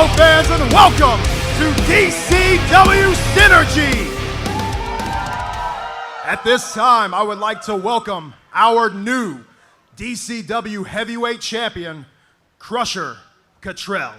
Hello fans and welcome to DCW Synergy. At this time, I would like to welcome our new DCW Heavyweight Champion, Crusher Cottrell.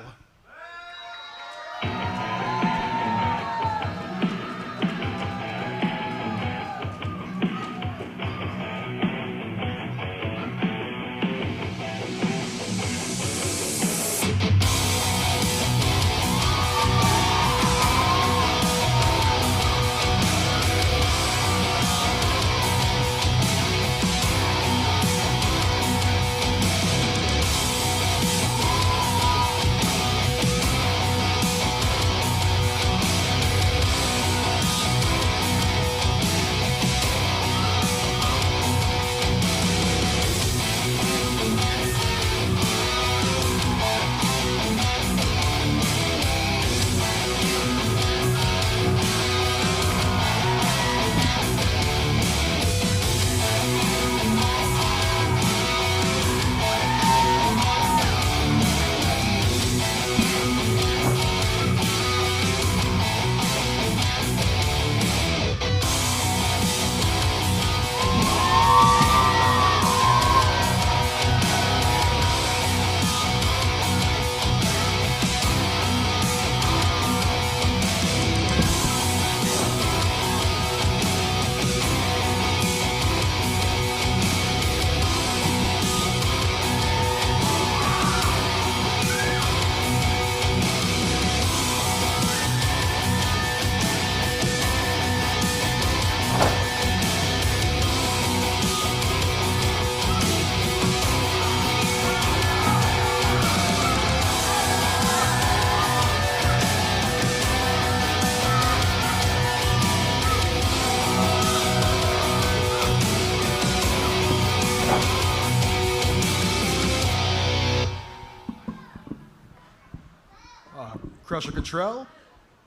Crusher Cottrell,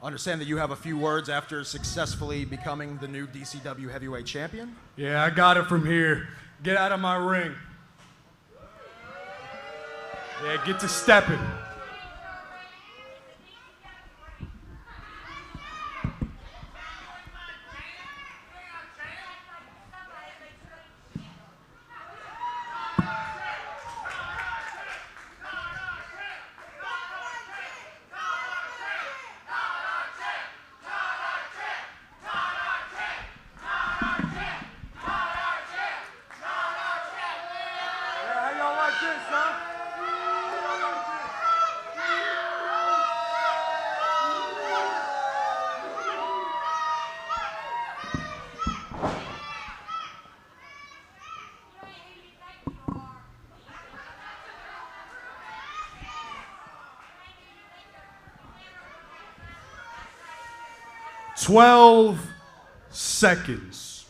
understand that you have a few words after successfully becoming the new DCW Heavyweight Champion. Yeah, I got it from here. Get out of my ring. Yeah, get to stepping. "12 seconds.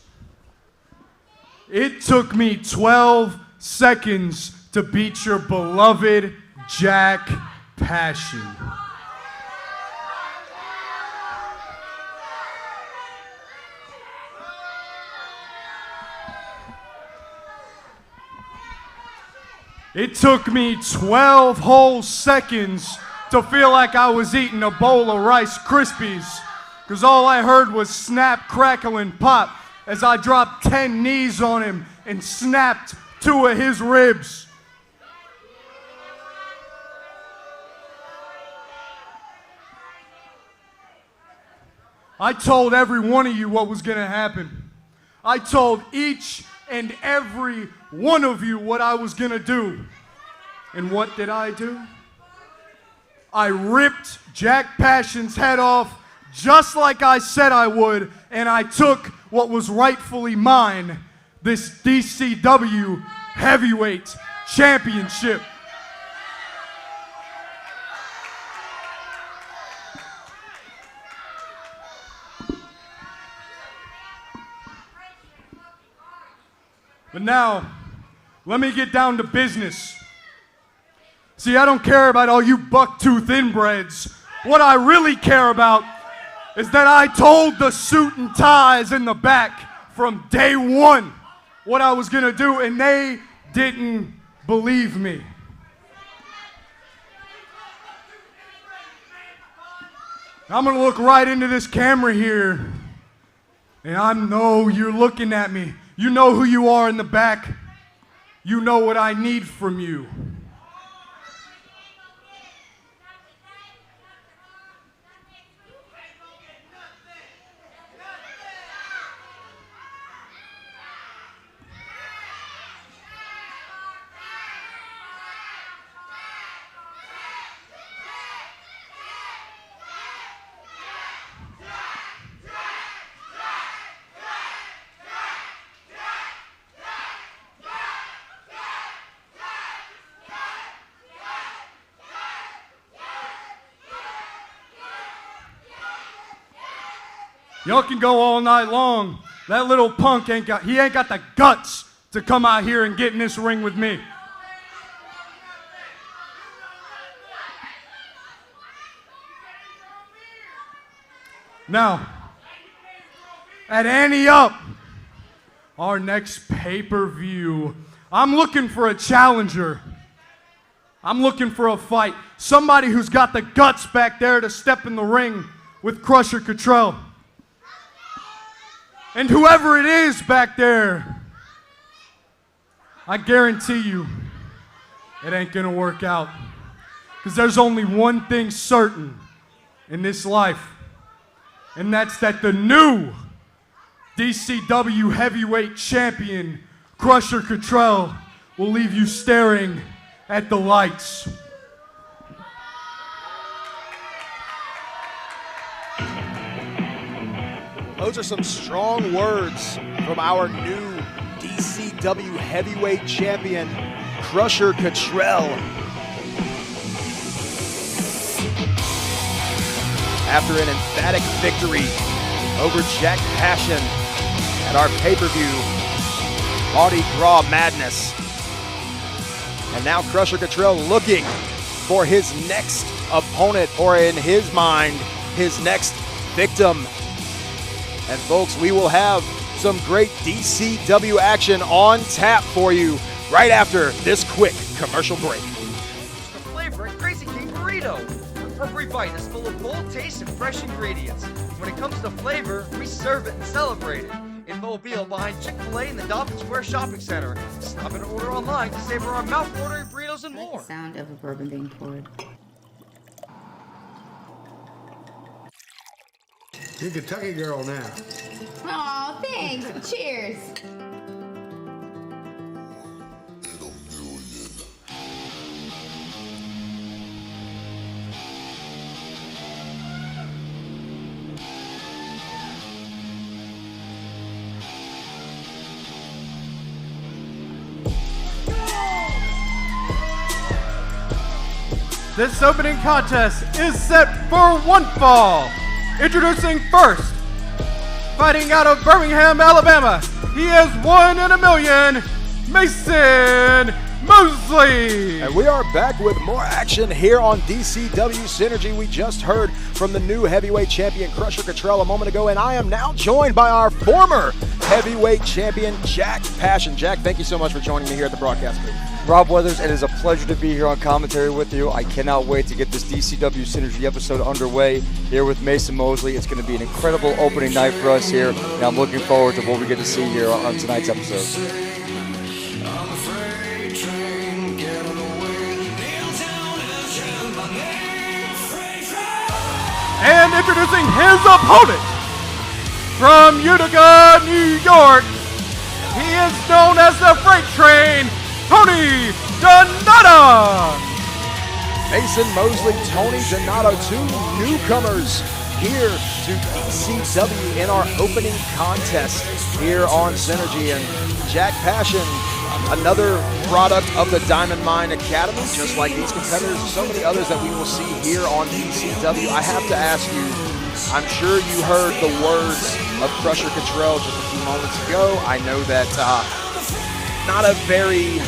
It took me 12 seconds to beat your beloved Jack Passion. It took me 12 whole seconds to feel like I was eating a bowl of Rice Krispies, because all I heard was snap, crackle, and pop as I dropped 10 knees on him and snapped 2 of his ribs. I told every one of you what was going to happen. I told each and every one of you what I was going to do. And what did I do? I ripped Jack Passion's head off just like I said I would, and I took what was rightfully mine, this DCW Heavyweight Championship. But now, let me get down to business. See, I don't care about all you buck-tooth inbreds. What I really care about is that I told the suit and ties in the back from day one what I was gonna do, and they didn't believe me. I'm gonna look right into this camera here. And I know you're looking at me. You know who you are in the back. You know what I need from you. Y'all can go all night long. That little punk ain't got the guts to come out here and get in this ring with me. Now, at Ante Up, our next pay-per-view, I'm looking for a challenger. I'm looking for a fight. Somebody who's got the guts back there to step in the ring with Crusher Cottrell. And whoever it is back there, I guarantee you it ain't gonna work out. Because there's only one thing certain in this life, and that's that the new DCW Heavyweight Champion, Crusher Cottrell, will leave you staring at the lights. Those are some strong words from our new DCW Heavyweight Champion, Crusher Cottrell. After an emphatic victory over Jack Passion at our pay-per-view, Mardi Gras Madness. And now Crusher Cottrell looking for his next opponent, or in his mind, his next victim. And folks, we will have some great DCW action on tap for you right after this quick commercial break. The flavor at Crazy King Burrito. Every bite is full of bold taste and fresh ingredients. When it comes to flavor, we serve it and celebrate it. In Mobile, behind Chick-fil-A in the Dolphin Square Shopping Center. Stop and order online to savor our mouth-watering burritos and more. The sound of a bourbon being poured. You're a Kentucky girl now. Aw, thanks. Cheers. This opening contest is set for one fall. Introducing first, fighting out of Birmingham, Alabama, he is 1 in a million, Mason Mosley. And we are back with more action here on DCW Synergy. We just heard from the new heavyweight champion, Crusher Cottrell, a moment ago, and I am now joined by our former heavyweight champion, Jack Passion. Jack, thank you so much for joining me here at the broadcast booth. Rob Weathers, it is a pleasure to be here on commentary with you. I cannot wait to get this DCW Synergy episode underway here with Mason Mosley. It's going to be an incredible opening night for us here, and I'm looking forward to what we get to see here on tonight's episode. And introducing his opponent, from Utica, New York, he is known as the Freight Train, Tony Donato. Mason Mosley, Tony Donato, two newcomers here to DCW in our opening contest here on Synergy. And Jack Passion, another product of the Diamond Mine Academy, just like these competitors and so many others that we will see here on DCW. I have to ask you, I'm sure you heard the words of Crusher Cottrell just a few moments ago. I know that not a very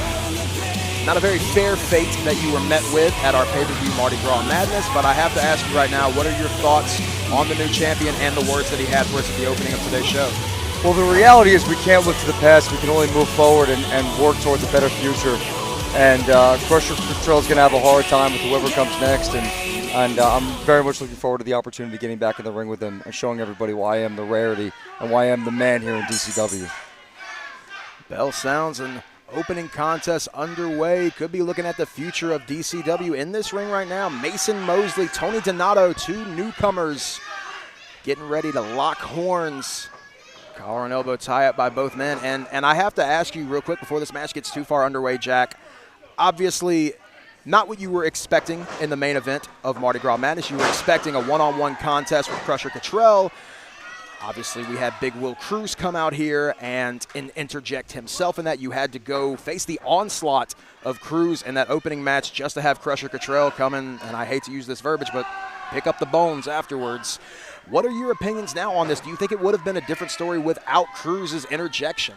fair fate that you were met with at our pay-per-view Mardi Gras Madness, but I have to ask you right now, what are your thoughts on the new champion and the words that he had for us at the opening of today's show? Well, the reality is we can't look to the past. We can only move forward and work towards a better future. And Crusher Cottrell is going to have a hard time with whoever comes next. And And I'm very much looking forward to the opportunity of getting back in the ring with him and showing everybody why I am the rarity and why I am the man here in DCW. Bell sounds and opening contest underway. Could be looking at the future of DCW in this ring right now. Mason Mosley, Tony Donato, two newcomers getting ready to lock horns. Collar and elbow tie up by both men. And I have to ask you real quick before this match gets too far underway, Jack. Obviously, not what you were expecting in the main event of Mardi Gras Madness. You were expecting a one-on-one contest with Crusher Cottrell. Obviously, we had Big Will Cruz come out here and interject himself in that. You had to go face the onslaught of Cruz in that opening match just to have Crusher Cottrell come in, and I hate to use this verbiage, but pick up the bones afterwards. What are your opinions now on this? Do you think it would have been a different story without Cruz's interjection?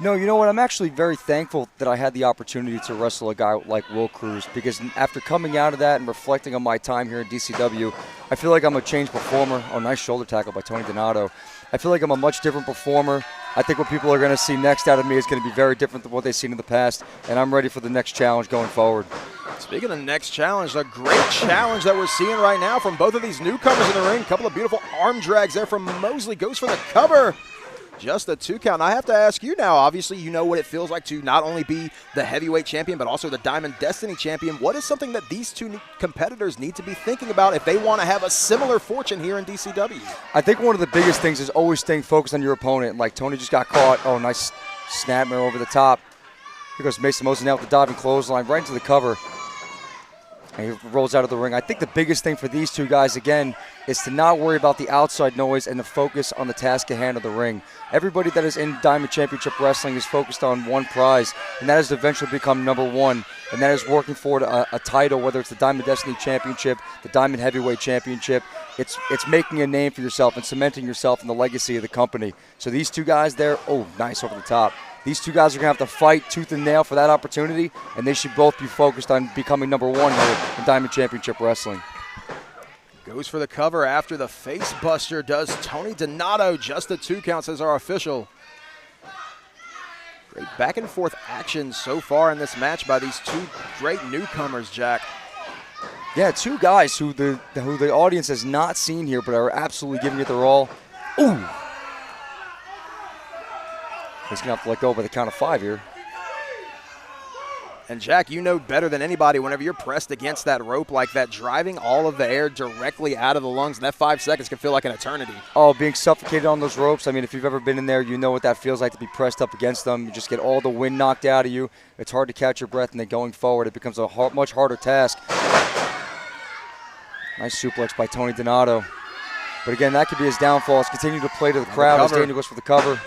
No, you know what? I'm actually very thankful that I had the opportunity to wrestle a guy like Will Cruz, because after coming out of that and reflecting on my time here in DCW, I feel like I'm a changed performer. Oh, nice shoulder tackle by Tony Donato. I feel like I'm a much different performer. I think what people are going to see next out of me is going to be very different than what they've seen in the past, and I'm ready for the next challenge going forward. Speaking of next challenge, a great challenge that we're seeing right now from both of these newcomers in the ring. A couple of beautiful arm drags there from Mosley. Goes for the cover. Just a 2 count. I have to ask you now, obviously you know what it feels like to not only be the heavyweight champion, but also the Diamond Destiny champion. What is something that these two competitors need to be thinking about if they want to have a similar fortune here in DCW? I think one of the biggest things is always staying focused on your opponent. Like Tony just got caught. Oh, nice snapmare over the top. Here goes Mason Mosley now with the diving clothesline right into the cover. And he rolls out of the ring. I think the biggest thing for these two guys, again, is to not worry about the outside noise and to focus on the task at hand of the ring. Everybody that is in Diamond Championship Wrestling is focused on one prize, and that is to eventually become #1, and that is working for a title, whether it's the Diamond Destiny Championship, the Diamond Heavyweight Championship. It's making a name for yourself and cementing yourself in the legacy of the company. So these two guys there, oh, nice over the top. These two guys are going to have to fight tooth and nail for that opportunity, and they should both be focused on becoming #1 here in Diamond Championship Wrestling. Goes for the cover after the face buster does Tony Donato. Just a 2 count, says our official. Great back and forth action so far in this match by these two great newcomers, Jack. Yeah, two guys who the audience has not seen here, but are absolutely giving it their all. Ooh. He's going to have to let go by the count of 5 here. And Jack, you know better than anybody whenever you're pressed against that rope like that, driving all of the air directly out of the lungs, and that 5 seconds can feel like an eternity. Oh, being suffocated on those ropes. I mean, if you've ever been in there, you know what that feels like to be pressed up against them. You just get all the wind knocked out of you. It's hard to catch your breath, and then going forward, it becomes a much harder task. Nice suplex by Tony Donato. But again, that could be his downfall. It's continuing to play to the crowd as Daniel goes for the cover.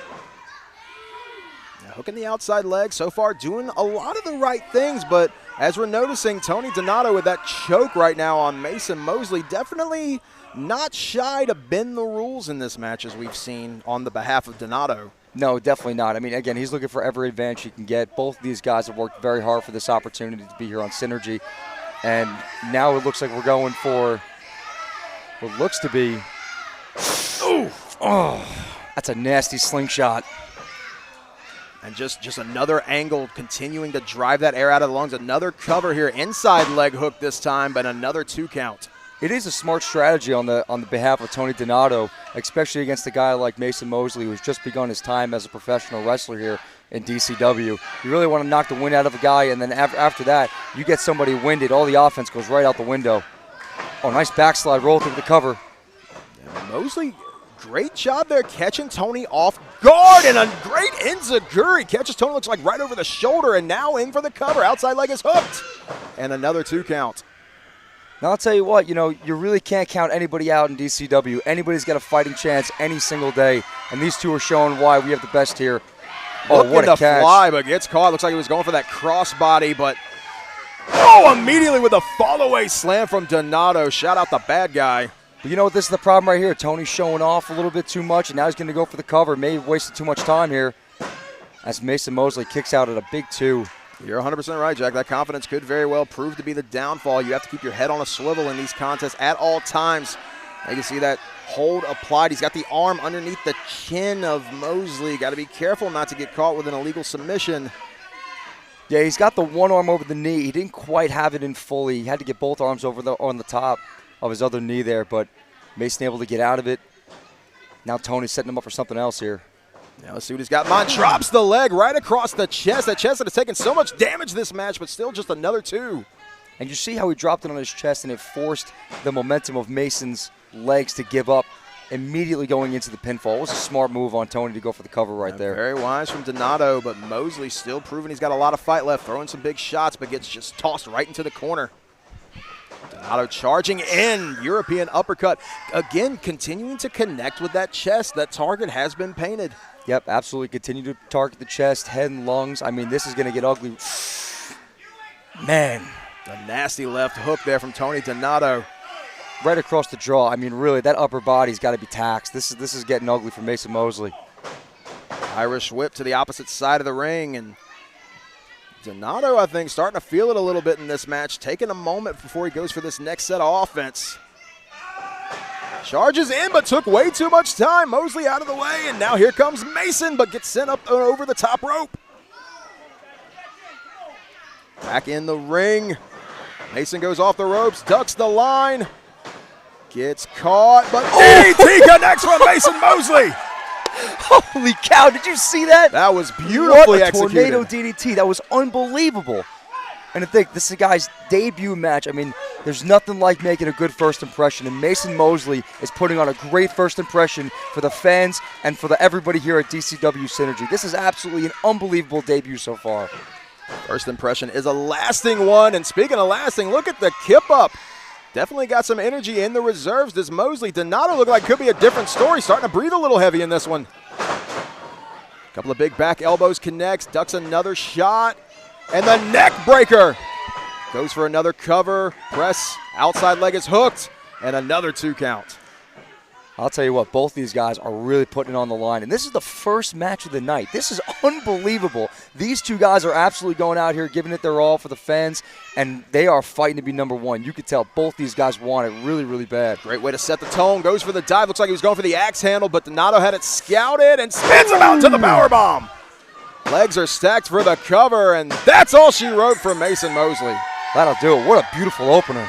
Hooking the outside leg so far, doing a lot of the right things, but as we're noticing, Tony Donato with that choke right now on Mason Mosley, definitely not shy to bend the rules in this match as we've seen on the behalf of Donato. No, definitely not. I mean, again, he's looking for every advantage he can get. Both of these guys have worked very hard for this opportunity to be here on Synergy, and now it looks like we're going for what looks to be, that's a nasty slingshot. And just another angle, continuing to drive that air out of the lungs. Another cover here, inside leg hook this time, but another 2 count. It is a smart strategy on the behalf of Tony Donato, especially against a guy like Mason Mosley, who's just begun his time as a professional wrestler here in DCW. You really want to knock the wind out of a guy, and then after that, you get somebody winded. All the offense goes right out the window. Oh, nice backslide roll through the cover. Yeah, Mosley, great job there catching Tony off guard, and a great enziguri. Catches Tony, looks like right over the shoulder, and now in for the cover. Outside leg is hooked. And another 2 count. Now, I'll tell you what, you really can't count anybody out in DCW. Anybody's got a fighting chance any single day, and these two are showing why we have the best here. Oh, what a catch. Fly, but gets caught. Looks like he was going for that crossbody, but immediately with a fall-away slam from Donato. Shout out the bad guy. But you know what? This is the problem right here. Tony's showing off a little bit too much, and now he's going to go for the cover. May have wasted too much time here as Mason Mosley kicks out at a big 2. You're 100% right, Jack. That confidence could very well prove to be the downfall. You have to keep your head on a swivel in these contests at all times. You can see that hold applied. He's got the arm underneath the chin of Mosley. Got to be careful not to get caught with an illegal submission. Yeah, he's got the one arm over the knee. He didn't quite have it in fully. He had to get both arms over on the top. of his other knee there, but Mason able to get out of it. Now Tony's setting him up for something else here. Now let's see what he's got in mind. Drops the leg right across the chest. That chest that has taken so much damage this match, but still just another 2. And you see how he dropped it on his chest, and it forced the momentum of Mason's legs to give up, immediately going into the pinfall. It was a smart move on Tony to go for the cover right there. Very wise from Donato, but Mosley still proving he's got a lot of fight left, throwing some big shots, but gets just tossed right into the corner. Donato charging in, European uppercut. Again, continuing to connect with that chest. That target has been painted. Yep, absolutely. Continue to target the chest, head, and lungs. I mean, this is going to get ugly. Man. A nasty left hook there from Tony Donato. Right across the jaw. I mean, really, that upper body's got to be taxed. This is getting ugly for Mason Mosley. Irish whip to the opposite side of the ring, and Donato, I think, starting to feel it a little bit in this match, taking a moment before he goes for this next set of offense. Charges in, but took way too much time. Mosley out of the way, and now here comes Mason, but gets sent up over the top rope. Back in the ring. Mason goes off the ropes, ducks the line, gets caught, but DDT connects from Mason Mosley. Holy cow, did you see that? That was beautifully executed. Tornado DDT, that was unbelievable. And I think this is a guy's debut match. I mean, there's nothing like making a good first impression, and Mason Mosley is putting on a great first impression for the fans and for everybody here at DCW Synergy. This is absolutely an unbelievable debut so far. First impression is a lasting one, and speaking of lasting, look at the kip up. Definitely got some energy in the reserves. Does Mosley? Donato look like could be a different story, starting to breathe a little heavy in this one. Couple of big back elbows connects, ducks another shot, and the neck breaker. Goes for another cover, press, outside leg is hooked, and another 2 count. I'll tell you what, both these guys are really putting it on the line. And this is the first match of the night. This is unbelievable. These 2 guys are absolutely going out here, giving it their all for the fans, and they are fighting to be number 1. You could tell both these guys want it really, really bad. Great way to set the tone. Goes for the dive. Looks like he was going for the axe handle, but Donato had it scouted and spins him out to the powerbomb. Legs are stacked for the cover, and that's all she wrote for Mason Mosley. That'll do it. What a beautiful opener.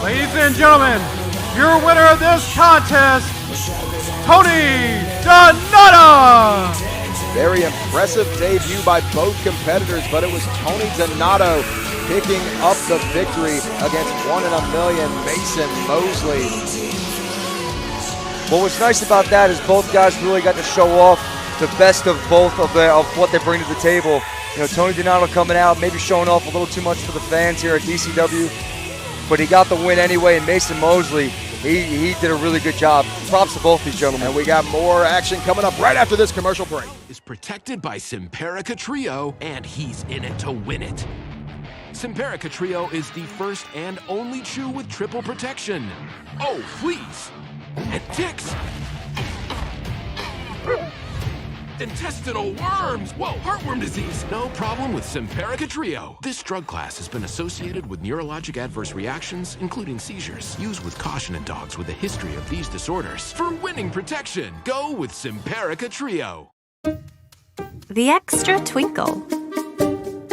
Ladies and gentlemen, your winner of this contest, Tony Donato. Very impressive debut by both competitors, but it was Tony Donato picking up the victory against 1 in a million Mason Mosley. What was nice about that is both guys really got to show off the best of both of what they bring to the table. You know, Tony Donato coming out, maybe showing off a little too much for the fans here at DCW. But he got the win anyway, and Mason Mosley, he did a really good job. Props to both these gentlemen. And we got more action coming up right after this commercial break. Is protected by Simparica Trio, and he's in it to win it. Simparica Trio is the first and only chew with triple protection. Oh, please. And ticks. Intestinal worms! Whoa, heartworm disease! No problem with Simparica Trio. This drug class has been associated with neurologic adverse reactions, including seizures. Used with caution in dogs with a history of these disorders. For winning protection, go with Simparica Trio. The extra twinkle.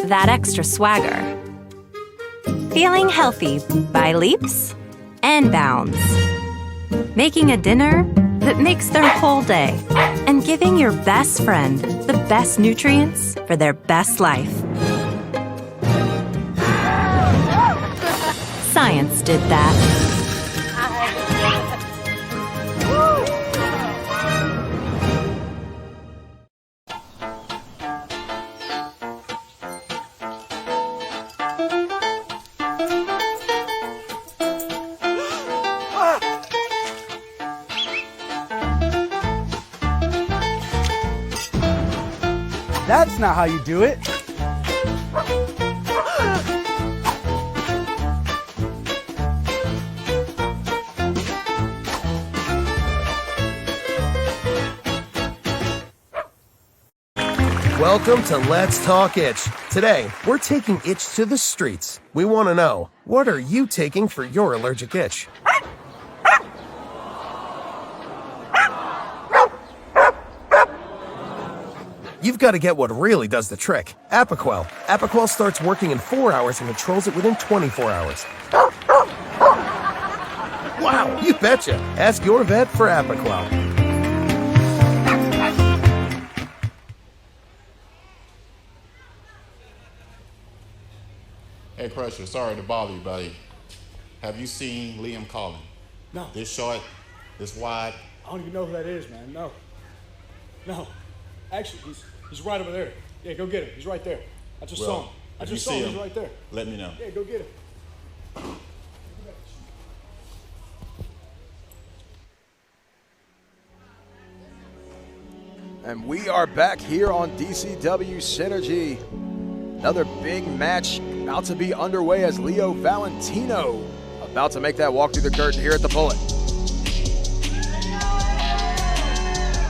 That extra swagger. Feeling healthy by leaps and bounds. Making a dinner that makes their whole day. And giving your best friend the best nutrients for their best life. Science did that. That's not how you do it. Welcome to Let's Talk Itch. Today, we're taking itch to the streets. We want to know, what are you taking for your allergic itch? you've got to get what really does the trick. Apoquel. Apoquel starts working in 4 hours and controls it within 24 hours. Wow, you betcha. Ask your vet for Apoquel. Hey, Pressure, sorry to bother you, buddy. Have you seen Liam Collin? No. This short, this wide? I don't even know who that is, man. No. No. Actually, he's right over there. Yeah, go get him. He's right there. I just saw him. I just saw him. He's right there. Let me know. Yeah, go get him. And we are back here on DCW Synergy. Another big match about to be underway as Leo Valentino about to make that walk through the curtain here at the Bullet.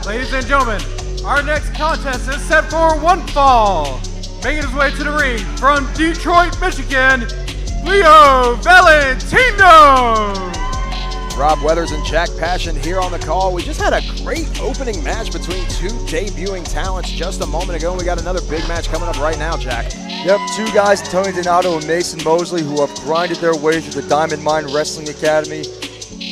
Ladies and gentlemen, our next contest is set for one fall. Making his way to the ring from Detroit, Michigan, Leo Valentino. Rob Weathers and Jack Passion here on the call. We just had a great opening match between two debuting talents just a moment ago, and we got another big match coming up right now, Jack. Yep, two guys, Tony Donato and Mason Mosley, who have grinded their way through the Diamond Mine Wrestling Academy.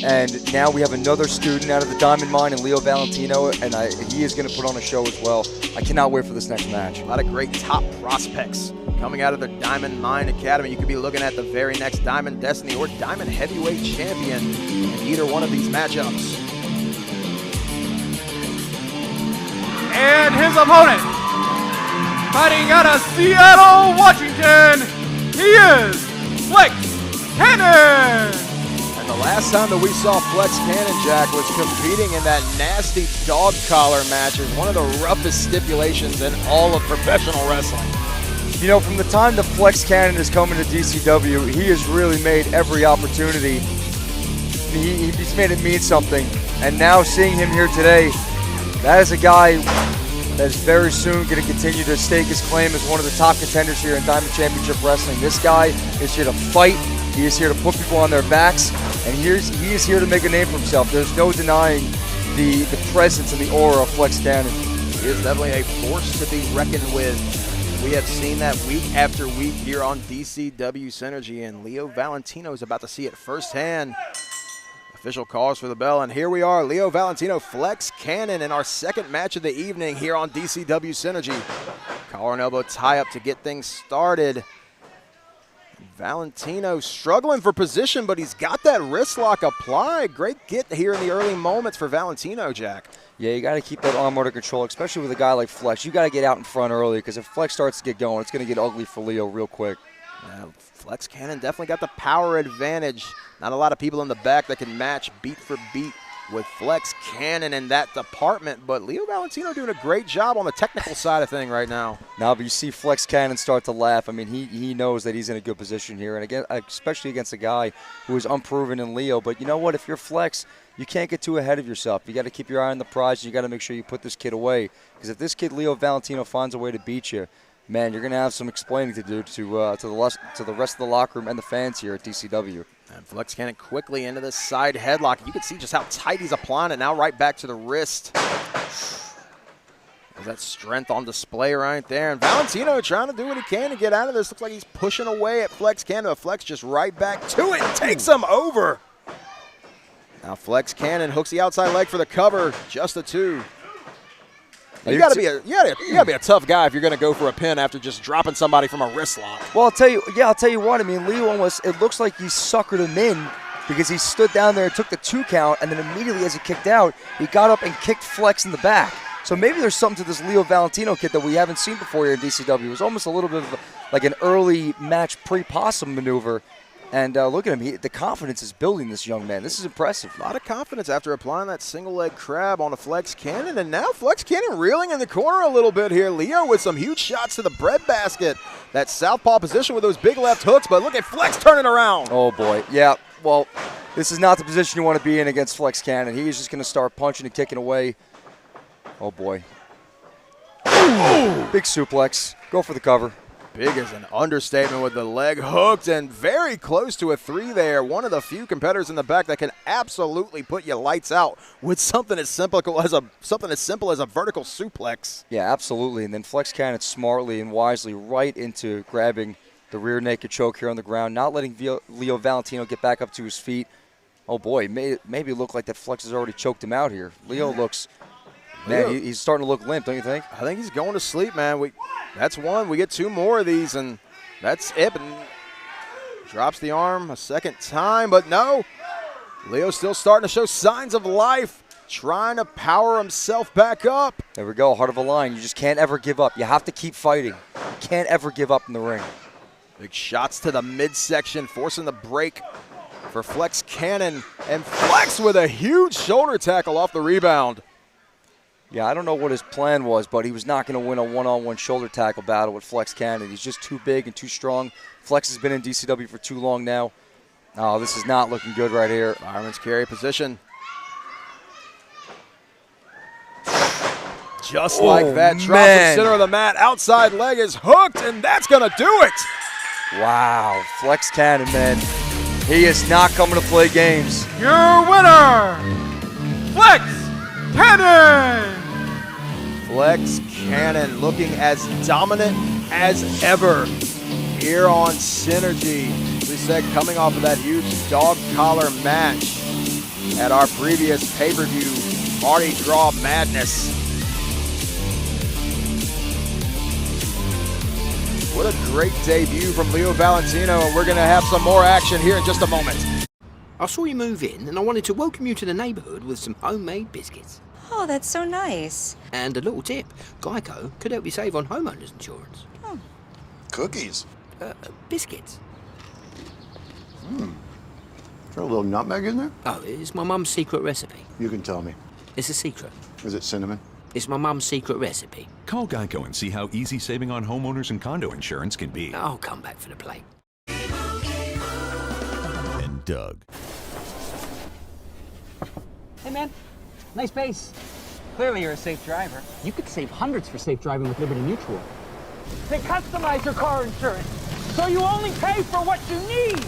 And now we have another student out of the Diamond Mine in Leo Valentino, and he is going to put on a show as well. I cannot wait for this next match. A lot of great top prospects coming out of the Diamond Mine Academy. You could be looking at the very next Diamond Destiny or Diamond Heavyweight Champion in either one of these matchups. And his opponent, fighting out of Seattle, Washington, he is Flex Cannon. And the last time that we saw Flex Cannon, Jack, was competing in that nasty dog collar match as one of the roughest stipulations in all of professional wrestling. You know, from the time that Flex Cannon is coming to DCW, he has really made every opportunity. He's made it mean something. And now seeing him here today, that is a guy that is very soon going to continue to stake his claim as one of the top contenders here in Diamond Championship Wrestling. This guy is here to fight. He is here to put people on their backs. And he is here to make a name for himself. There's no denying the presence and the aura of Flex Cannon. He is definitely a force to be reckoned with. We have seen that week after week here on DCW Synergy, and Leo Valentino is about to see it firsthand. Official calls for the bell, and here we are, Leo Valentino, Flex Cannon in our second match of the evening here on DCW Synergy. Collar and elbow tie-up to get things started. Valentino struggling for position, but he's got that wrist lock applied. Great get here in the early moments for Valentino, Jack. Yeah, you got to keep that arm under control, especially with a guy like Flex. You got to get out in front early, because if Flex starts to get going, it's going to get ugly for Leo real quick. Flex Cannon definitely got the power advantage. Not a lot of people in the back that can match beat for beat with Flex Cannon in that department, but Leo Valentino doing a great job on the technical side of thing right now. Now, but you see Flex Cannon start to laugh. I mean, he knows that he's in a good position here, and again, especially against a guy who is unproven in Leo. But you know what? If you're Flex, you can't get too ahead of yourself. You got to keep your eye on the prize. You got to make sure you put this kid away, because if this kid Leo Valentino finds a way to beat you, man, you're going to have some explaining to do to the rest of the locker room and the fans here at DCW. And Flex Cannon quickly into the side headlock. You can see just how tight he's applying it now, right back to the wrist. There's that strength on display right there. And Valentino trying to do what he can to get out of this. Looks like he's pushing away at Flex Cannon, but Flex just right back to it and takes him over. Now Flex Cannon hooks the outside leg for the cover, just a 2. You gotta be a tough guy if you're gonna go for a pin after just dropping somebody from a wrist lock. Well, I'll tell you what. I mean, Leo it looks like he suckered him in, because he stood down there and took the 2 count, and then immediately as he kicked out, he got up and kicked Flex in the back. So maybe there's something to this Leo Valentino kid that we haven't seen before here in DCW. It was almost a little bit of like an early match pre-possum maneuver. And look at him. The confidence is building this young man. This is impressive. A lot of confidence after applying that single leg crab on a Flex Cannon. And now Flex Cannon reeling in the corner a little bit here. Leo with some huge shots to the breadbasket. That southpaw position with those big left hooks. But look at Flex turning around. Oh, boy. Yeah, well, this is not the position you want to be in against Flex Cannon. He's just going to start punching and kicking away. Oh, boy. Ooh, big suplex. Go for the cover. Big is an understatement with the leg hooked and very close to a 3 there. One of the few competitors in the back that can absolutely put you lights out with something as simple as a vertical suplex. Yeah, absolutely. And then Flex Cannon smartly and wisely right into grabbing the rear naked choke here on the ground, not letting Leo Valentino get back up to his feet. Oh boy, maybe it looked like that Flex has already choked him out here. Leo looks, man, he's starting to look limp, don't you think? I think he's going to sleep, man. That's one. We get 2 more of these, and that's it. And drops the arm a second time, but no. Leo's still starting to show signs of life, trying to power himself back up. There we go, heart of a lion. You just can't ever give up. You have to keep fighting. You can't ever give up in the ring. Big shots to the midsection, forcing the break for Flex Cannon, and Flex with a huge shoulder tackle off the rebound. Yeah, I don't know what his plan was, but he was not going to win a one-on-one shoulder tackle battle with Flex Cannon. He's just too big and too strong. Flex has been in DCW for too long now. Oh, this is not looking good right here. Fireman's carry position. Just like that, drop in center of the mat, outside leg is hooked, and that's going to do it. Wow, Flex Cannon, man. He is not coming to play games. Your winner, Flex Cannon! Flex Cannon looking as dominant as ever here on Synergy. We said coming off of that huge dog collar match at our previous pay-per-view, Mardi Gras Madness. What a great debut from Leo Valentino, and we're going to have some more action here in just a moment. I saw you move in, and I wanted to welcome you to the neighborhood with some homemade biscuits. Oh, that's so nice. And a little tip, Geico could help you save on homeowners insurance. Oh. Cookies. Biscuits. Is there a little nutmeg in there? Oh, it's my mum's secret recipe. You can tell me. It's a secret. Is it cinnamon? It's my mum's secret recipe. Call Geico and see how easy saving on homeowners and condo insurance can be. I'll come back for the plate. And Doug. Hey, man. Nice base. Clearly you're a safe driver. You could save hundreds for safe driving with Liberty Mutual. They customize your car insurance, so you only pay for what you need.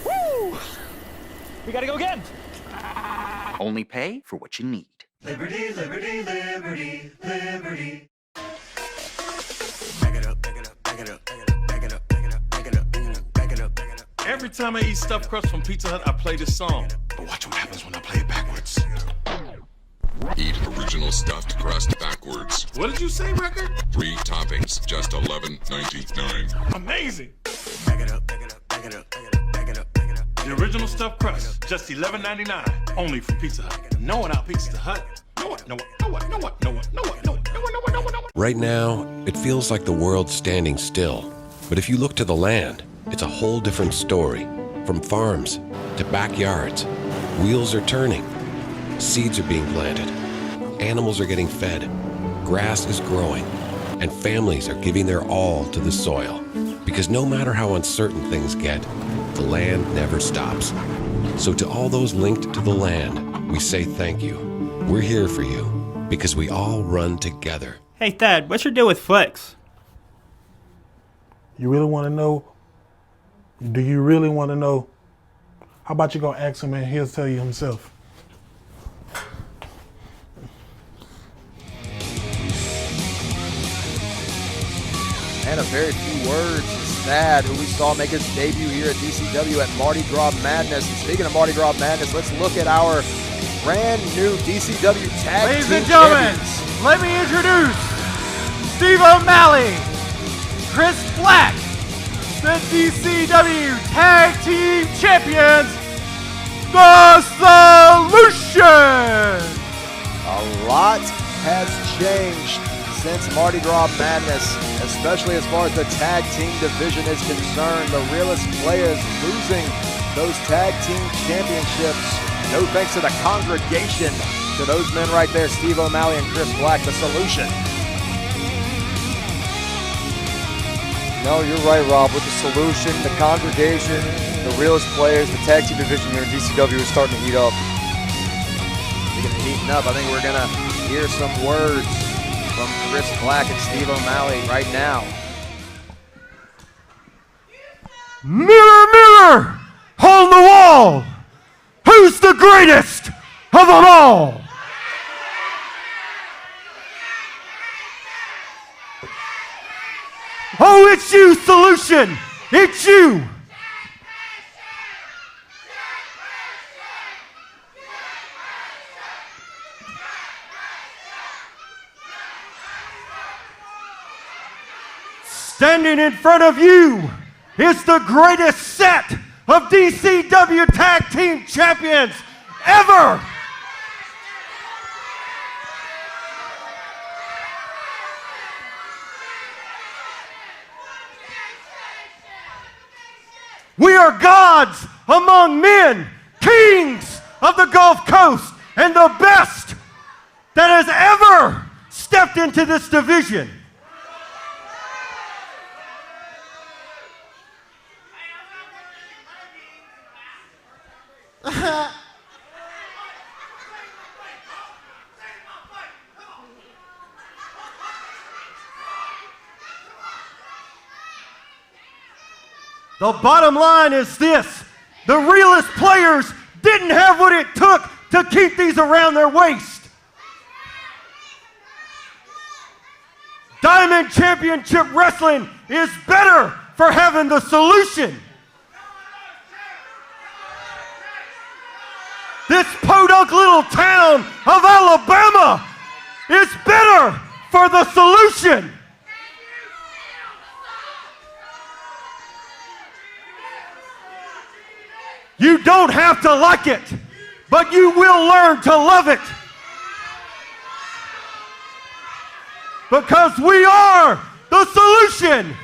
Woo! We gotta go again. Only pay for what you need. Liberty, liberty, liberty, liberty. Every time I eat stuffed crust from Pizza Hut, I play this song. But watch what happens when I play it backwards. Eat original stuffed crust backwards. What did you say, record? 3 toppings, just $11.99. Amazing. The original stuffed crust, just $11.99. Only from Pizza Hut. No one out Pizza Hut. No one. Right now, it feels like the world's standing still. But if you look to the land, it's a whole different story. From farms to backyards, wheels are turning. Seeds are being planted. Animals are getting fed. Grass is growing. And families are giving their all to the soil. Because no matter how uncertain things get, the land never stops. So to all those linked to the land, we say thank you. We're here for you because we all run together. Hey, Thad, what's your deal with Flex? You really want to know? Do you really want to know? How about you go ask him and he'll tell you himself. And a very few words is Thad, who we saw make his debut here at DCW at Mardi Gras Madness. And speaking of Mardi Gras Madness, let's look at our brand new DCW Tag Ladies Team and gentlemen, champions. let me introduce Steve O'Malley, Chris Black, the DCW Tag Team Champions, The Solution! A lot has changed since Mardi Gras Madness, especially as far as the tag team division is concerned. The Realest players losing those tag team championships. No thanks to the congregation, to those men right there, Steve O'Malley and Chris Black, The Solution. No, you're right, Rob. With The Solution, the congregation, the Realest players, the tag team division here in DCW is starting to heat up. Speaking of heating up, I think we're going to hear some words from Chris Black and Steve O'Malley right now. Mirror, mirror on the wall, who's the greatest of them all? Oh, it's you, Solution. It's you. Standing in front of you is the greatest set of DCW Tag Team Champions ever. We are gods among men, kings of the Gulf Coast, and the best that has ever stepped into this division. The bottom line is this: the realest players didn't have what it took to keep these around their waist. Diamond Championship Wrestling is better for having the Solution. This podunk little town of Alabama is better for the Solution. You don't have to like it, but you will learn to love it. Because we are the Solution,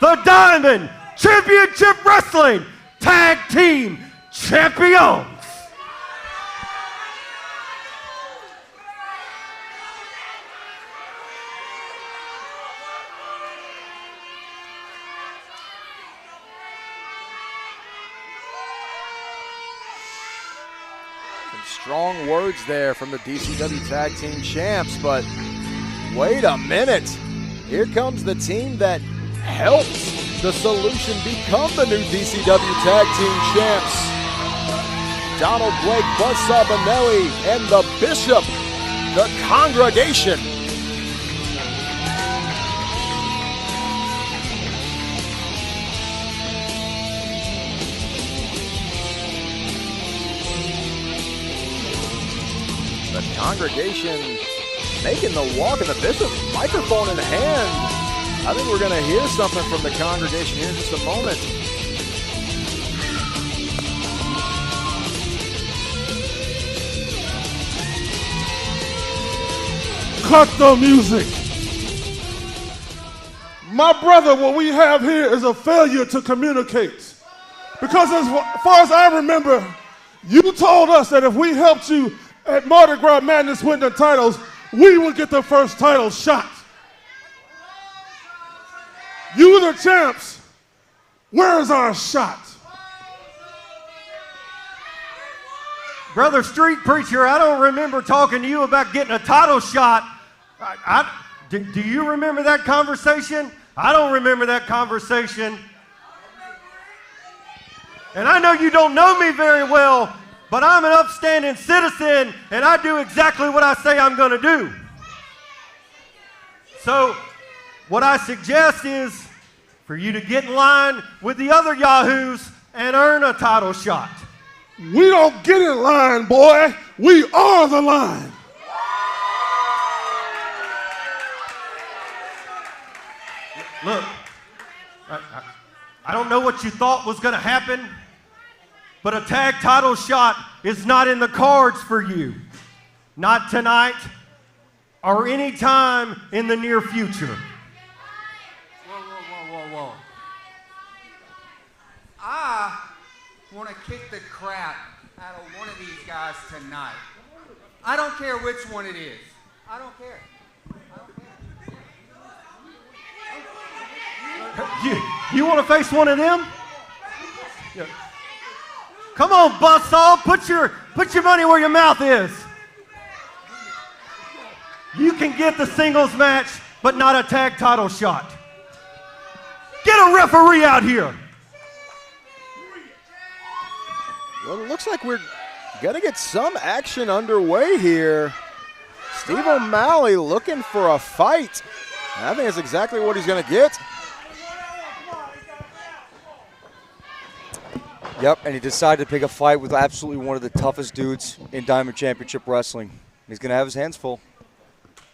the Diamond Championship Wrestling Tag Team Champions. Strong words there from the DCW Tag Team Champs, but wait a minute. Here comes the team that helped the Solution become the new DCW Tag Team Champs. Donald Blake, Buzzsaw Bonelli, and the Bishop, the Congregation. The Congregation making the walk, and the Bishop, microphone in hand. I think we're going to hear something from the Congregation here in just a moment. Cut the music. My brother, what we have here is a failure to communicate. Because as far as I remember, you told us that if we helped you at Mardi Gras Madness win the titles, we would get the first title shot. You the champs, where's our shot? Brother Street Preacher, I don't remember talking to you about getting a title shot. Do you remember that conversation? I don't remember that conversation. And I know you don't know me very well, but I'm an upstanding citizen, and I do exactly what I say I'm going to do. So, what I suggest is for you to get in line with the other yahoos and earn a title shot. We don't get in line, boy. We are the line. Look, I don't know what you thought was going to happen, but a tag title shot is not in the cards for you. Not tonight or any time in the near future. Whoa. I want to kick the crap out of one of these guys tonight. I don't care which one it is. I don't care. You want to face one of them? Yeah. Come on, Buzzsaw, put your money where your mouth is. You can get the singles match, but not a tag title shot. Get a referee out here. Well, it looks like we're going to get some action underway here. Steve O'Malley looking for a fight. And I think that's exactly what he's going to get. Yep, and he decided to pick a fight with absolutely one of the toughest dudes in Diamond Championship Wrestling. He's going to have his hands full.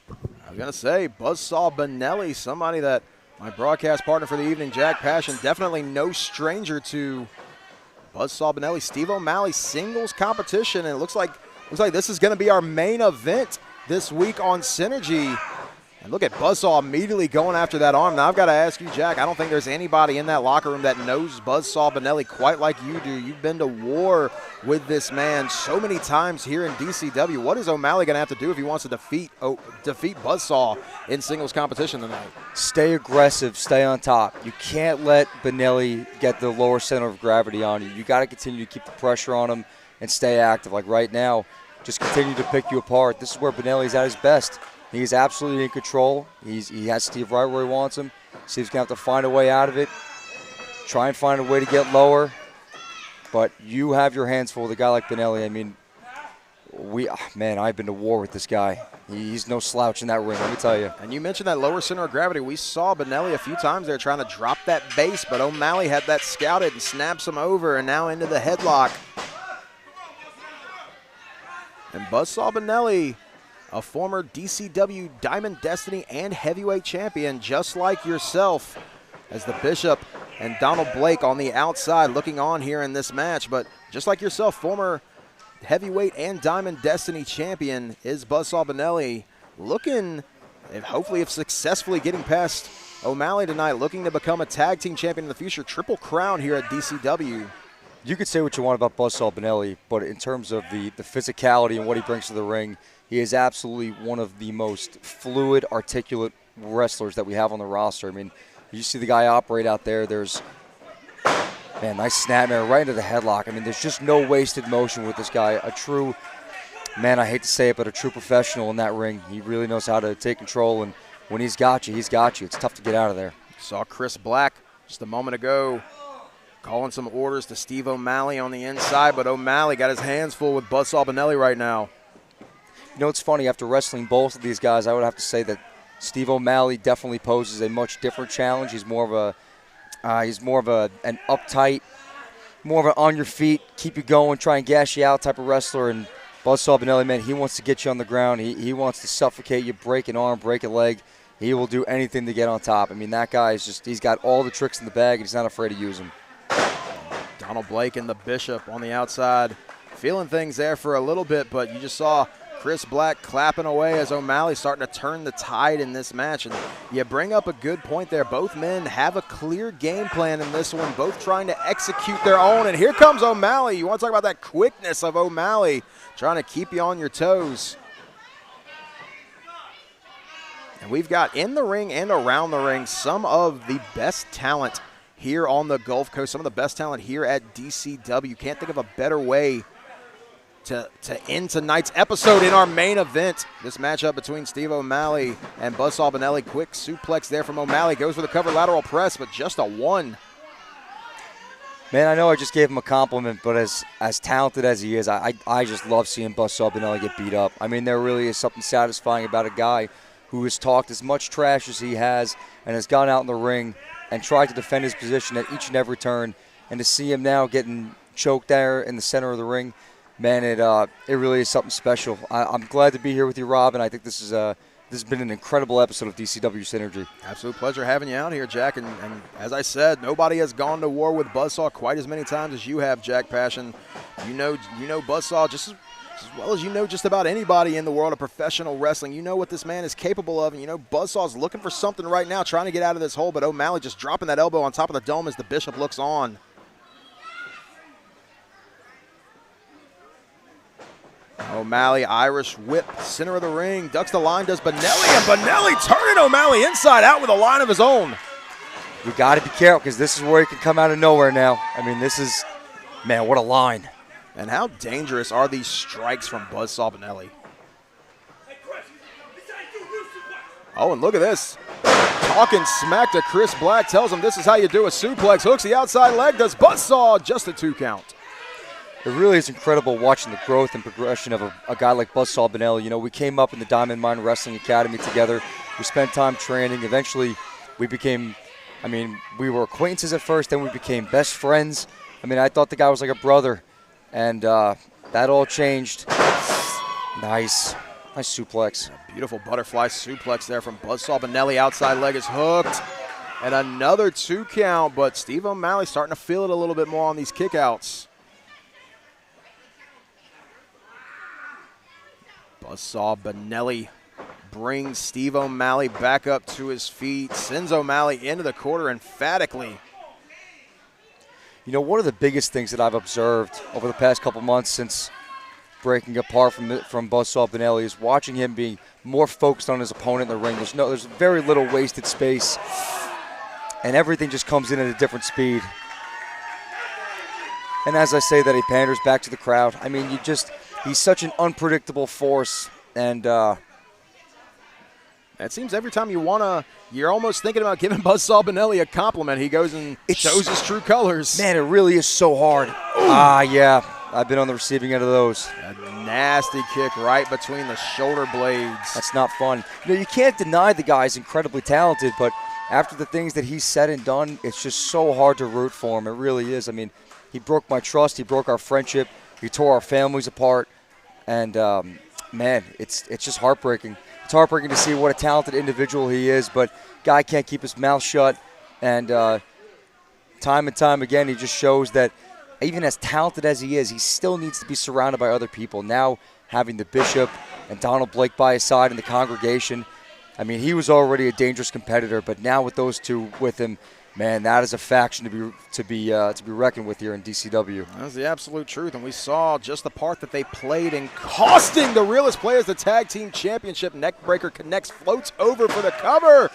I was going to say, Buzzsaw Benelli, somebody that my broadcast partner for the evening, Jack Passion, definitely no stranger to Buzzsaw Benelli. Steve O'Malley singles competition, and it looks like this is going to be our main event this week on Synergy. And look at Buzzsaw immediately going after that arm. Now I've got to ask you, Jack, I don't think there's anybody in that locker room that knows Buzzsaw Benelli quite like you do. You've been to war with this man so many times here in DCW. What is O'Malley going to have to do if he wants to defeat Buzzsaw in singles competition tonight? Stay aggressive, stay on top. You can't let Benelli get the lower center of gravity on you. You got to continue to keep the pressure on him and stay active. Like right now, just continue to pick you apart. This is where Benelli's at his best. He's absolutely in control. He has Steve right where he wants him. Steve's going to have to find a way out of it, try and find a way to get lower. But you have your hands full with a guy like Benelli. I mean, I've been to war with this guy. He's no slouch in that ring, let me tell you. And you mentioned that lower center of gravity. We saw Benelli a few times there trying to drop that base, but O'Malley had that scouted and snaps him over, and now into the headlock. And Buzzsaw Benelli, a former DCW Diamond Destiny and heavyweight champion, just like yourself, as the Bishop and Donald Blake on the outside looking on here in this match. But just like yourself, former heavyweight and Diamond Destiny champion is Buzzsaw Benelli, looking, hopefully if successfully getting past O'Malley tonight, looking to become a tag team champion in the future. Triple crown here at DCW. You could say what you want about Buzzsaw Benelli, but in terms of the physicality and what he brings to the ring, he is absolutely one of the most fluid, articulate wrestlers that we have on the roster. I mean, you see the guy operate out there. There's, nice snapmare right into the headlock. I mean, there's just no wasted motion with this guy. A true, I hate to say it, but a true professional in that ring. He really knows how to take control, and when he's got you, he's got you. It's tough to get out of there. Saw Chris Black just a moment ago calling some orders to Steve O'Malley on the inside, but O'Malley got his hands full with Buzzsaw Benelli right now. You know, it's funny, after wrestling both of these guys, I would have to say that Steve O'Malley definitely poses a much different challenge. He's more of an uptight, more of an on your feet, keep you going, try and gas you out type of wrestler. And Buzzsaw Benelli, man, he wants to get you on the ground. He wants to suffocate you, break an arm, break a leg. He will do anything to get on top. I mean, that guy is just, he's got all the tricks in the bag, and he's not afraid to use them. Donald Blake and the Bishop on the outside, feeling things there for a little bit, but you just saw Chris Black clapping away as O'Malley starting to turn the tide in this match. And you bring up a good point there. Both men have a clear game plan in this one, both trying to execute their own. And here comes O'Malley. You want to talk about that quickness of O'Malley, trying to keep you on your toes. And we've got in the ring and around the ring some of the best talent here on the Gulf Coast, some of the best talent here at DCW. Can't think of a better way to end tonight's episode in our main event. This matchup between Steve O'Malley and Buzzsaw Benelli. Quick suplex there from O'Malley. Goes for the cover lateral press, but just a one. Man, I know I just gave him a compliment, but as talented as he is, I just love seeing Buzzsaw Benelli get beat up. I mean, there really is something satisfying about a guy who has talked as much trash as he has and has gone out in the ring and tried to defend his position at each and every turn. And to see him now getting choked there in the center of the ring, man, it really is something special. I'm glad to be here with you, Rob, and I think this has been an incredible episode of DCW Synergy. Absolute pleasure having you out here, Jack. And as I said, nobody has gone to war with Buzzsaw quite as many times as you have, Jack Passion. You know Buzzsaw just as well as you know just about anybody in the world of professional wrestling. You know what this man is capable of, and you know Buzzsaw's looking for something right now, trying to get out of this hole, but O'Malley just dropping that elbow on top of the dome as the Bishop looks on. O'Malley, Irish whip, center of the ring, ducks the line, does Benelli, and Benelli turning O'Malley inside out with a line of his own. We got to be careful because this is where he can come out of nowhere now. I mean, this is, man, what a line. And how dangerous are these strikes from Buzzsaw Benelli? Oh, and look at this. Talking smack to Chris Black, tells him this is how you do a suplex. Hooks the outside leg, does buzzsaw, just a 2 count. It really is incredible watching the growth and progression of a guy like Buzzsaw Benelli. You know, we came up in the Diamond Mine Wrestling Academy together. We spent time training. Eventually, we became, we were acquaintances at first, then we became best friends. I thought the guy was like a brother, and that all changed. Nice suplex. A beautiful butterfly suplex there from Buzzsaw Benelli. Outside leg is hooked. And another 2 count, but Steve O'Malley starting to feel it a little bit more on these kickouts. Buzzsaw Benelli brings Steve O'Malley back up to his feet, sends O'Malley into the corner emphatically. You know, one of the biggest things that I've observed over the past couple months since breaking apart from Buzzsaw Benelli is watching him being more focused on his opponent in the ring. There's very little wasted space, and everything just comes in at a different speed. And as I say that, he panders back to the crowd. He's such an unpredictable force, and it seems every time you're almost thinking about giving Buzzsaw Benelli a compliment, he goes and shows his true colors. Man, it really is so hard. Yeah, I've been on the receiving end of those. A nasty kick right between the shoulder blades. That's not fun. You can't deny the guy's incredibly talented, but after the things that he's said and done, it's just so hard to root for him. It really is. He broke my trust. He broke our friendship. He tore our families apart. And, man, it's just heartbreaking. It's heartbreaking to see what a talented individual he is, but guy can't keep his mouth shut. And time and time again, he just shows that even as talented as he is, he still needs to be surrounded by other people. Now having the Bishop and Donald Blake by his side in the congregation, he was already a dangerous competitor, but now with those two with him, man, that is a faction to be reckoned with here in DCW. That's the absolute truth, and we saw just the part that they played in costing the Realest Players the Tag Team Championship. Neckbreaker connects, floats over for the cover,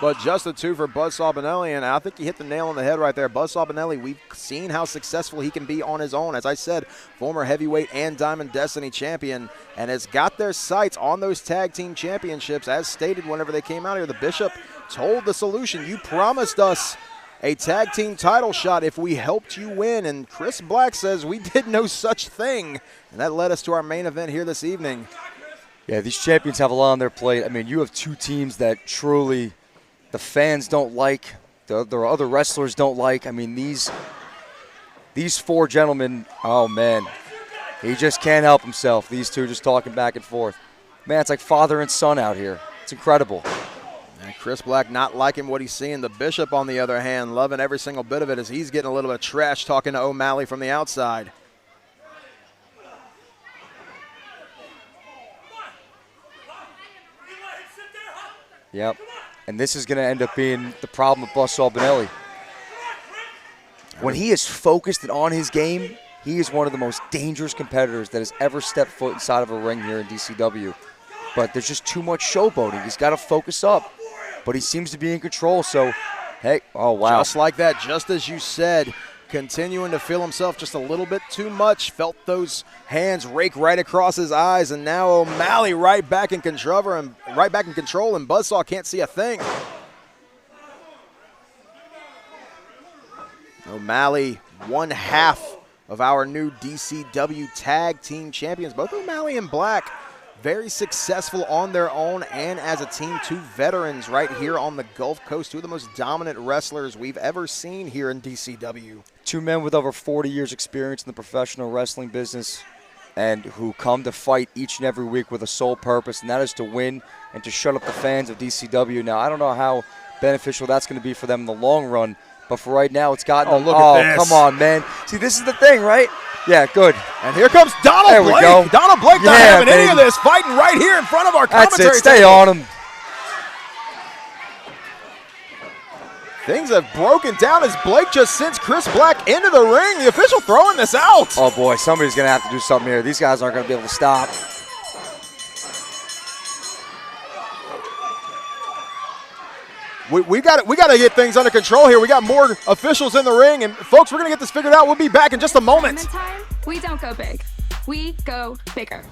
but just a 2 for Buzzsaw Benelli, and I think he hit the nail on the head right there. Buzzsaw Benelli, we've seen how successful he can be on his own. As I said, former heavyweight and Diamond Destiny champion, and has got their sights on those Tag Team Championships. As stated whenever they came out here, the Bishop told the Solution, you promised us a tag team title shot if we helped you win, and Chris Black says we did no such thing, and that led us to our main event here this evening. Yeah, these champions have a lot on their plate. You have 2 teams that truly the fans don't like, the other wrestlers don't like. These 4 gentlemen, oh man, he just can't help himself. These 2 just talking back and forth. Man, it's like father and son out here. It's incredible. And Chris Black not liking what he's seeing. The Bishop, on the other hand, loving every single bit of it as he's getting a little bit of trash talking to O'Malley from the outside. Yep. And this is going to end up being the problem with Buzzsaw Benelli. When he is focused and on his game, he is one of the most dangerous competitors that has ever stepped foot inside of a ring here in DCW. But there's just too much showboating. He's got to focus up. But he seems to be in control, so, hey, oh, wow. Just like that, just as you said, continuing to feel himself just a little bit too much, felt those hands rake right across his eyes, and now O'Malley right back in control, and Buzzsaw can't see a thing. O'Malley, 1/2 of our new DCW Tag Team Champions. Both O'Malley and Black very successful on their own and as a team. 2 veterans right here on the Gulf Coast. 2 of the most dominant wrestlers we've ever seen here in DCW. 2 men with over 40 years experience in the professional wrestling business and who come to fight each and every week with a sole purpose, and that is to win and to shut up the fans of DCW. Now, I don't know how beneficial that's going to be for them in the long run, but for right now, it's gotten them. Look at this. Come on, man. See, this is the thing, right? Yeah, good. And here comes Donald Blake. Go. Donald Blake not having any of this, fighting right here in front of our commentary That's it. Stay table. on him. Things have broken down as Blake just sends Chris Black into the ring. The official throwing this out. Oh, boy, somebody's going to have to do something here. These guys aren't going to be able to stop. We got to get things under control here. We got more officials in the ring, and folks, we're going to get this figured out. We'll be back in just a moment. Time, we don't go big. We go bigger.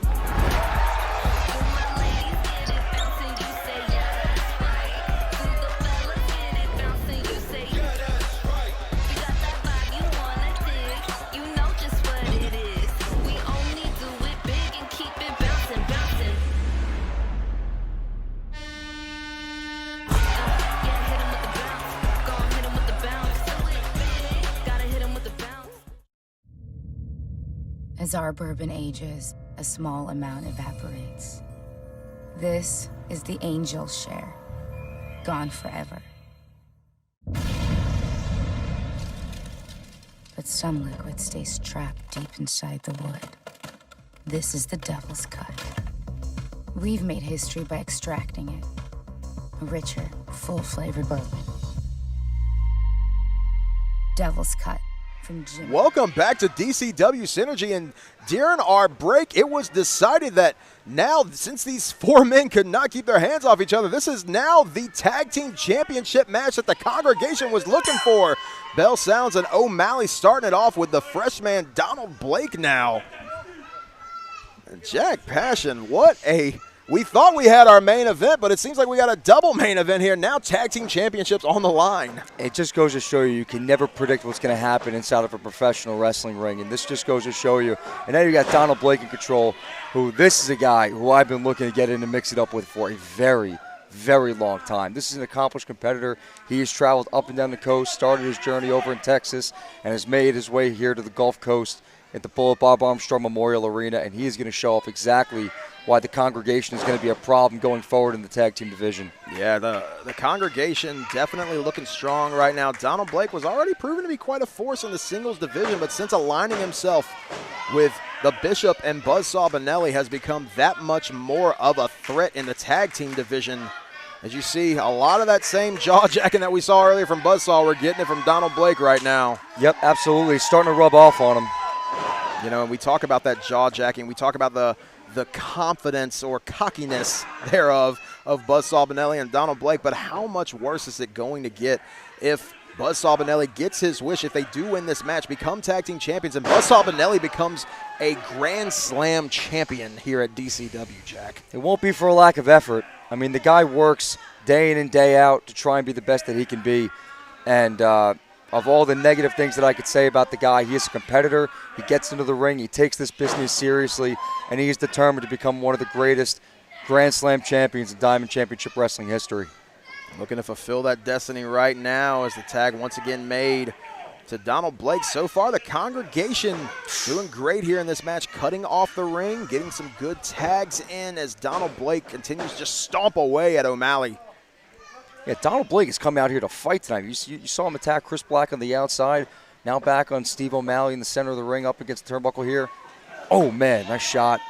As our bourbon ages, a small amount evaporates. This is the angel's share, gone forever. But some liquid stays trapped deep inside the wood. This is the devil's cut. We've made history by extracting it. A richer, full-flavored bourbon. Devil's Cut from Jim. Welcome back to DCW Synergy, and during our break, it was decided that now, since these four men could not keep their hands off each other, this is now the tag team championship match that the congregation was looking for. Bell sounds and O'Malley starting it off with the freshman Donald Blake now. And Jack Passion, we thought we had our main event, but it seems like we got a double main event here. Now tag team championships on the line. It just goes to show you can never predict what's going to happen inside of a professional wrestling ring, and this just goes to show you. And now you got Donald Blake in control, who this is a guy who I've been looking to get in and mix it up with for a very, very long time. This is an accomplished competitor. He has traveled up and down the coast, started his journey over in Texas, and has made his way here to the Gulf Coast at the Bullet Bob Armstrong Memorial Arena, and he is going to show off exactly why the congregation is going to be a problem going forward in the tag team division. Yeah, the congregation definitely looking strong right now. Donald Blake was already proven to be quite a force in the singles division, but since aligning himself with the Bishop and Buzzsaw Benelli has become that much more of a threat in the tag team division. As you see, a lot of that same jaw-jacking that we saw earlier from Buzzsaw, we're getting it from Donald Blake right now. Yep, absolutely. Starting to rub off on him. You know, and we talk about that jaw-jacking. We talk about the confidence or cockiness thereof of Buzzsaw Benelli and Donald Blake, but how much worse is it going to get if Buzzsaw Benelli gets his wish, if they do win this match, become tag team champions, and Buzzsaw Benelli becomes a Grand Slam champion here at DCW, Jack? It won't be for a lack of effort. I mean, the guy works day in and day out to try and be the best that he can be, and of all the negative things that I could say about the guy, he is a competitor. He gets into the ring. He takes this business seriously, and he is determined to become one of the greatest Grand Slam champions in Diamond Championship Wrestling history. Looking to fulfill that destiny right now as the tag once again made to Donald Blake. So far, the congregation doing great here in this match, cutting off the ring, getting some good tags in as Donald Blake continues to just stomp away at O'Malley. Yeah, Donald Blake has come out here to fight tonight. You saw him attack Chris Black on the outside. Now back on Steve O'Malley in the center of the ring up against the turnbuckle here. Oh, man, nice shot.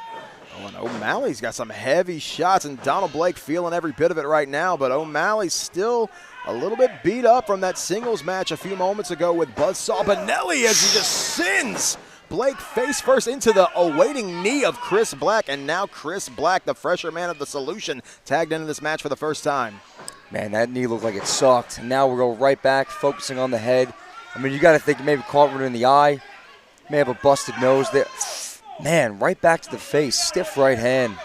Oh, and O'Malley's got some heavy shots, and Donald Blake feeling every bit of it right now, but O'Malley's still a little bit beat up from that singles match a few moments ago with Buzzsaw Benelli as he just sends Blake face first into the awaiting knee of Chris Black, and now Chris Black, the fresher man of the Solution, tagged into this match for the first time. Man, that knee looked like it sucked. And now we'll go right back, focusing on the head. I mean, you got to think he maybe caught one in the eye. May have a busted nose there. Man, right back to the face. Stiff right hand.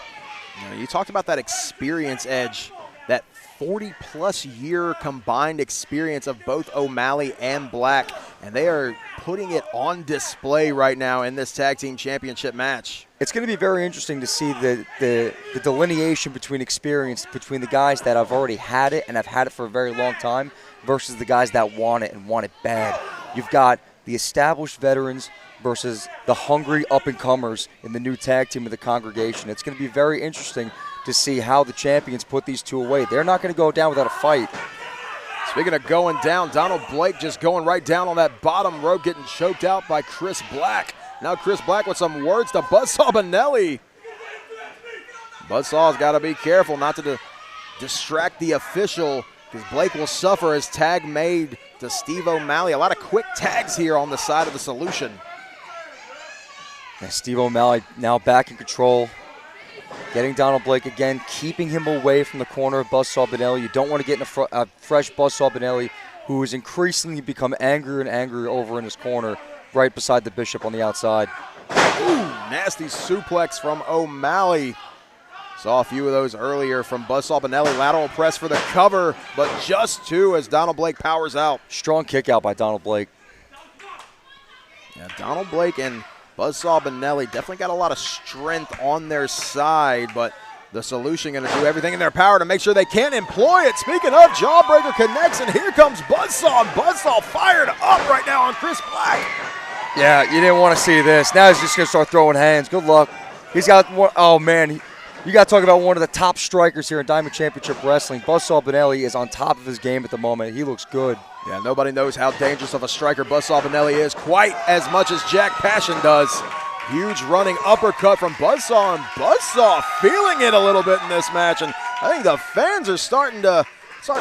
You know, you talked about that experience edge, that 40-plus year combined experience of both O'Malley and Black, and they are putting it on display right now in this tag team championship match. It's going to be very interesting to see the delineation between experience between the guys that have already had it and have had it for a very long time versus the guys that want it and want it bad. You've got the established veterans versus the hungry up-and-comers in the new tag team of the congregation. It's going to be very interesting to see how the champions put these two away. They're not going to go down without a fight. Speaking of going down, Donald Blake just going right down on that bottom rope, getting choked out by Chris Black. Now Chris Black with some words to Buzzsaw Benelli. Buzzsaw's got to be careful not to distract the official, because Blake will suffer as tag made to Steve O'Malley. A lot of quick tags here on the side of the Solution. And Steve O'Malley now back in control, getting Donald Blake again, keeping him away from the corner of Buzzsaw Benelli. You don't want to get in a fresh Buzzsaw Benelli, who has increasingly become angrier and angrier over in his corner, right beside the Bishop on the outside. Ooh, nasty suplex from O'Malley. Saw a few of those earlier from Buzzsaw Benelli. Lateral press for the cover, but just two as Donald Blake powers out. Strong kick out by Donald Blake. Yeah, Donald Blake and Buzzsaw Benelli definitely got a lot of strength on their side, but the Solution going to do everything in their power to make sure they can't employ it. Speaking of, Jawbreaker connects, and here comes Buzzsaw, and Buzzsaw fired up right now on Chris Black. Yeah, you didn't want to see this. Now he's just going to start throwing hands. Good luck. He's got one. Oh, man. You got to talk about one of the top strikers here in Diamond Championship Wrestling. Buzzsaw Benelli is on top of his game at the moment. He looks good. Yeah, nobody knows how dangerous of a striker Buzzsaw Benelli is quite as much as Jack Passion does. Huge running uppercut from Buzzsaw, and Buzzsaw feeling it a little bit in this match. And I think the fans are starting to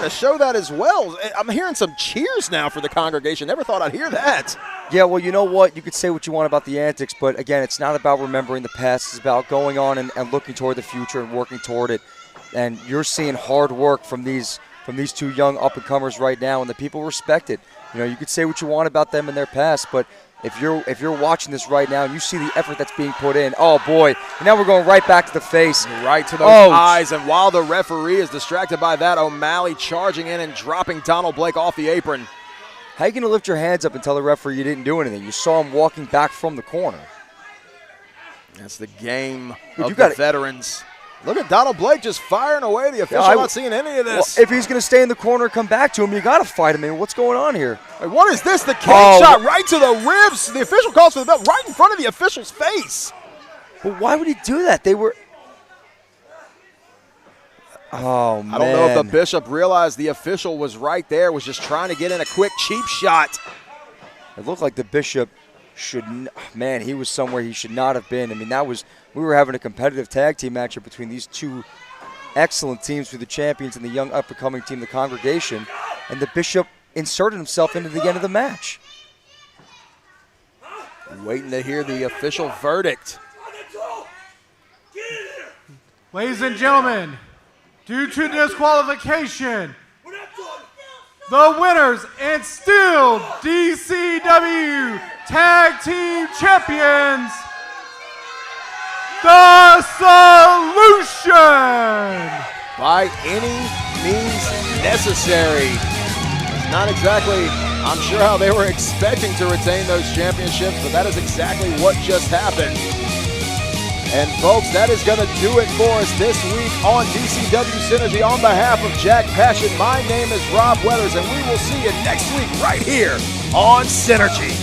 show that as well. I'm hearing some cheers now for the congregation. Never thought I'd hear that. Yeah, well, you know what? You could say what you want about the antics, but again, it's not about remembering the past. It's about going on and looking toward the future and working toward it. And you're seeing hard work from these two young up-and-comers right now, and the people respect it. You know, you could say what you want about them in their past, but if you're watching this right now and you see the effort that's being put in, oh boy, and now we're going right back to the face. Right to those eyes, and while the referee is distracted by that, O'Malley charging in and dropping Donald Blake off the apron. How are you going to lift your hands up and tell the referee you didn't do anything? You saw him walking back from the corner. That's the game of the veterans. Look at Donald Blake just firing away. The official not seeing any of this. Well, if he's going to stay in the corner and come back to him, you got to fight him. I mean, what's going on here? Wait, what is this? The cage shot right to the ribs. The official calls for the belt right in front of the official's face. But why would he do that? They were... Oh, man. I don't know if the Bishop realized the official was right there, was just trying to get in a quick cheap shot. It looked like the Bishop man, he was somewhere he should not have been. I mean, we were having a competitive tag team matchup between these two excellent teams for the champions and the young up-and-coming team, the Congregation, and the Bishop inserted himself into the end of the match. Waiting to hear the official verdict. Ladies and gentlemen, due to disqualification, the winners and still DCW Tag Team Champions, The Solution! By any means necessary. It's not exactly, I'm sure, how they were expecting to retain those championships, but that is exactly what just happened. And folks, that is going to do it for us this week on DCW Synergy. On behalf of Jack Passion, my name is Rob Weathers, and we will see you next week right here on Synergy.